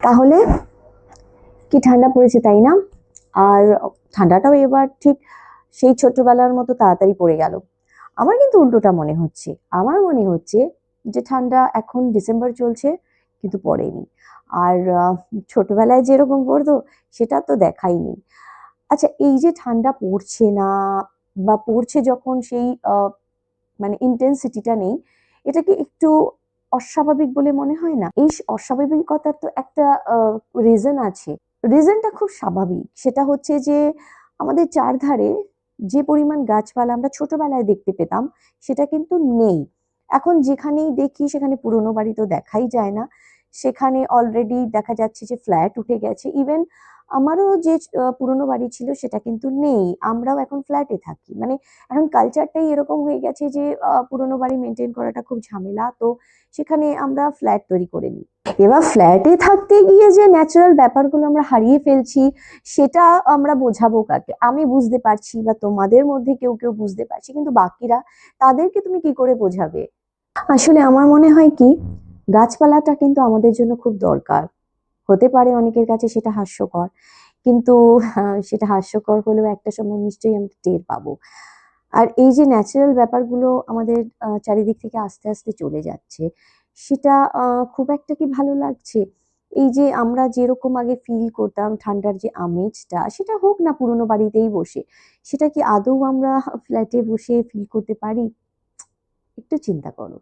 তাহলে কি ঠান্ডা পড়েছে, তাই না? আর ঠান্ডাটাও এবার ঠিক সেই ছোট্টবেলার মতো তাড়াতাড়ি পড়ে গেল। আমার কিন্তু উল্টোটা মনে হচ্ছে। আমার মনে হচ্ছে যে ঠান্ডা এখন ডিসেম্বর চলছে কিন্তু পড়েনি। আর ছোটবেলায় যেরকম পড়তো সেটা তো দেখাইনি। আচ্ছা, এই যে ঠান্ডা পড়ছে না বা পড়ছে যখন সেই মানে ইন্টেন্সিটিটা নেই, এটা কি একটু অস্বাভাবিক বলে মনে হয় না? এই অস্বাভাবিকতার তো একটা রিজন আছে। রিজনটা খুব স্বাভাবিক। সেটা হচ্ছে যে আমাদের চারধারে যে পরিমাণ গাছপালা আমরা ছোটবেলায় দেখতে পেতাম সেটা কিন্তু নেই। এখন যেখানেই দেখি সেখানে পুরোনো বাড়ি তো দেখাই যায় না। সেখানে অলরেডি দেখা যাচ্ছে যে ফ্ল্যাট উঠে গেছে। ইভেন আমারও যে পুরোনো বাড়ি ছিল সেটা কিন্তু নেই। আমরাও এখন ফ্ল্যাটে থাকি। মানে এখন কালচারটাই এরকম হয়ে গেছে যে পুরোনো বাড়ি মেনটেন করাটা খুব ঝামেলা। তো সেখানে আমরা ফ্ল্যাট তৈরি করে নিই। এবার ফ্ল্যাটে থাকতে গিয়ে যে ন্যাচারাল ব্যাপারগুলো আমরা হারিয়ে ফেলছি সেটা আমরা বোঝাবো কাকে? আমি বুঝতে পারছি বা তোমাদের মধ্যে কেউ কেউ বুঝতে পারছি, কিন্তু বাকিরা তাদেরকে তুমি কি করে বোঝাবে? আসলে আমার মনে হয় কি, গাছপালাটা কিন্তু আমাদের জন্য খুব দরকার। হতে পারে অনেকের কাছে সেটা হাস্যকর, কিন্তু সেটা হাস্যকর হলেও একটা সময় নিশ্চয়ই আমরা টের পাবো। আর এই যে ন্যাচারাল ব্যাপারগুলো আমাদের চারিদিক থেকে আস্তে আস্তে চলে যাচ্ছে, সেটা খুব একটা কি ভালো লাগছে? এই যে আমরা যেরকম আগে ফিল করতাম ঠান্ডার যে আমেজটা, সেটা হোক না পুরোনো বাড়িতেই বসে, সেটা কি আদৌ আমরা ফ্ল্যাটে বসে ফিল করতে পারি? একটু চিন্তা করো।